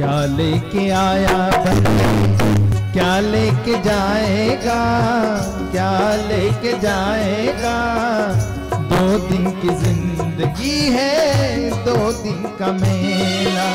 क्या लेके आया बंदे, क्या लेके जाएगा, क्या लेके जाएगा। 2 दिन की जिंदगी है, 2 दिन का मेला।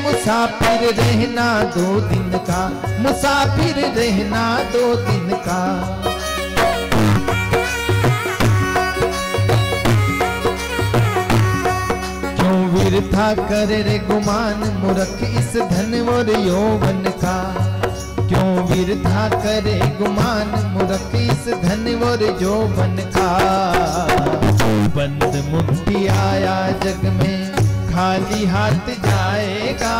मुसाफिर रहना 2 दिन का, मुसाफिर रहना 2 दिन का। क्यों विरथा करे रे गुमान मूर्ख इस धन और यौवन का। क्यों विरथा करे गुमान मूर्ख इस धन और यौवन का। बंद मुट्ठी आया जग में, खाली हाथ जाएगा,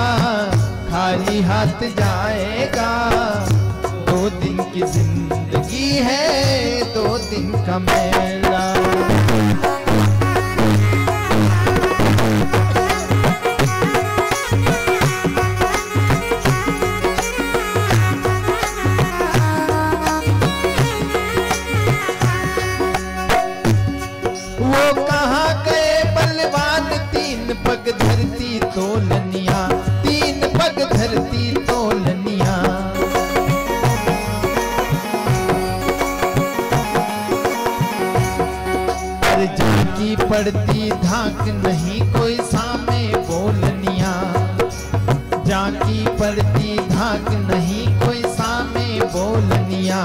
खाली हाथ जाएगा। 2 दिन की जिंदगी है, 2 दिन का मेला। वो कहाँ गए बलवान 3 पग धरती तोलनिया, 3 पग धरती तोलनिया। पर जाकी पड़ती धाक नहीं कोई सामे बोलनिया। जाकी पड़ती धाक नहीं कोई सामे बोलनिया।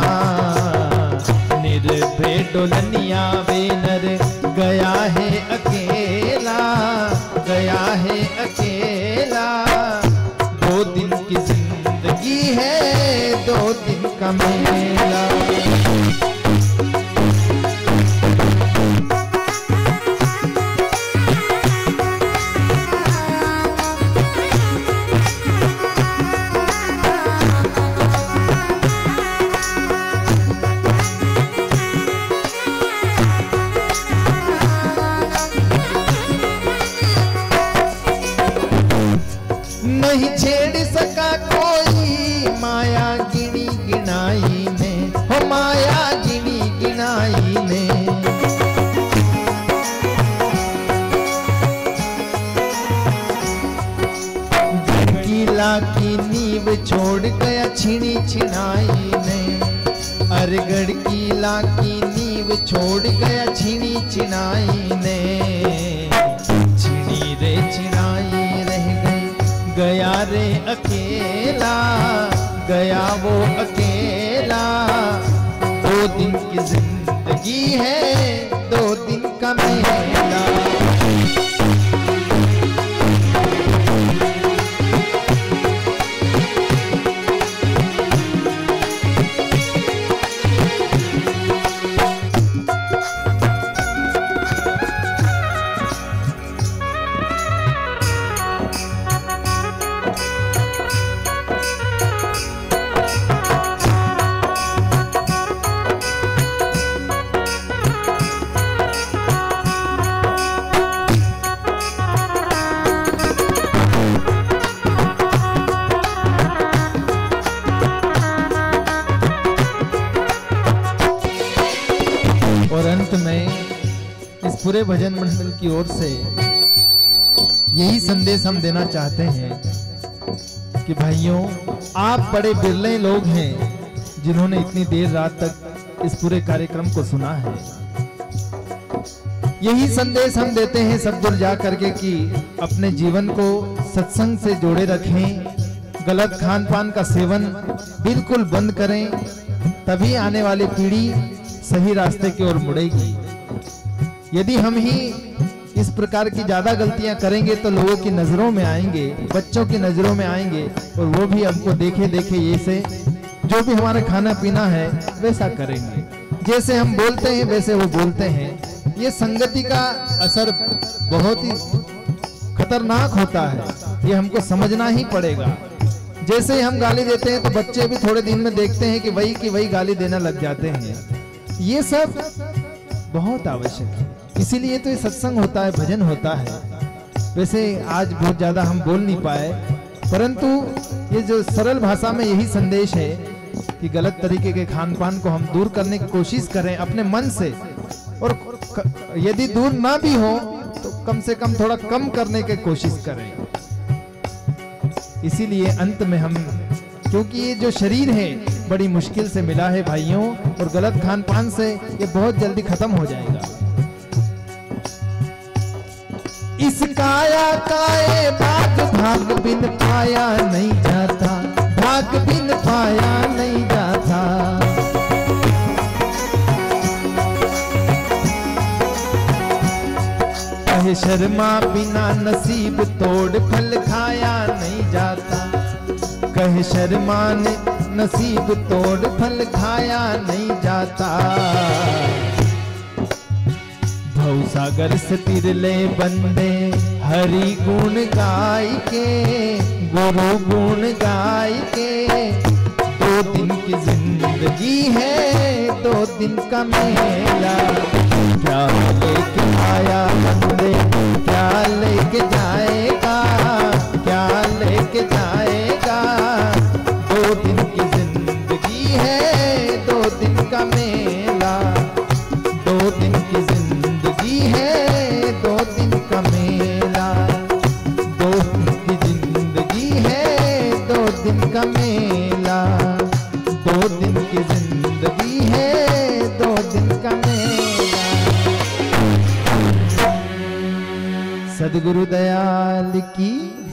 निर्भय डोलनिया वे नर गया है अकेला, गया है अकेला। 2 दिन की जिंदगी है, 2 दिन का मेला। नहीं छेड़ सका कोई माया गिनी गिनाई ने, हो माया गिनी गिनाई ने। गढ़कीला की नींव छोड़ गया छिनी छिनाई ने। अरे गढ़कीला की नींव छोड़ गया छिनी छिनाई ने। छिनी रे छिनाई रह गई, गया रे अकेला, गया वो अकेला। 2 दिन की जिंदगी है, 2 दिन का मेला। और अंत में इस पूरे भजन मंडल की ओर से यही संदेश हम देना चाहते हैं कि भाइयों, आप बड़े बिरले लोग हैं जिन्होंने इतनी देर रात तक इस पूरे कार्यक्रम को सुना है। यही संदेश हम देते हैं सब दूर जा करके कि अपने जीवन को सत्संग से जोड़े रखें। गलत खान पान का सेवन बिल्कुल बंद करें, तभी आने वाली पीढ़ी सही रास्ते की ओर मुड़ेगी। यदि हम ही इस प्रकार की ज्यादा गलतियां करेंगे तो लोगों की नजरों में आएंगे, बच्चों की नजरों में आएंगे, और वो भी हमको देखे देखे ये से जो भी हमारा खाना पीना है वैसा करेंगे। जैसे हम बोलते हैं वैसे वो बोलते हैं। ये संगति का असर बहुत ही खतरनाक होता है, ये हमको समझना ही पड़ेगा। जैसे ही हम गाली देते हैं तो बच्चे भी थोड़े दिन में देखते हैं कि वही गाली देना लग जाते हैं। ये सब बहुत आवश्यक है। इसीलिए तो ये सत्संग होता है, भजन होता है। वैसे आज बहुत ज्यादा हम बोल नहीं पाए, परंतु ये जो सरल भाषा में यही संदेश है कि गलत तरीके के खान पान को हम दूर करने की कोशिश करें अपने मन से, और यदि दूर ना भी हो तो कम से कम थोड़ा कम करने की कोशिश करें। इसीलिए अंत में हम, क्योंकि ये जो शरीर है बड़ी मुश्किल से मिला है भाइयों, और गलत खान पान से ये बहुत जल्दी खत्म हो जाएगा। इस काया काए भाग, भाग बिन पाया नहीं जाता, भाग बिन पाया नहीं जाता। कहे शर्मा बिना नसीब तोड़ फल खाया नहीं जाता, कहे शर्मा ने नसीब तोड़ फल खाया नहीं जाता। भवसागर से तिरले बंदे हरि गुण गाय के, गुरु गुण गाय के। 2 दिन की जिंदगी है 2 दिन का मेला, क्या लेके आया बंदे क्या लेके जाएगा, क्या लेके जाएगा। 2 दिन की जिंदगी है 2 दिन का मेला, 2 दिन की जिंदगी है 2 दिन का मेला, 2 दिन की जिंदगी है 2 दिन का मेला, 2 दिन की जिंदगी है 2 दिन का मेला। सद्गुरु दयाल की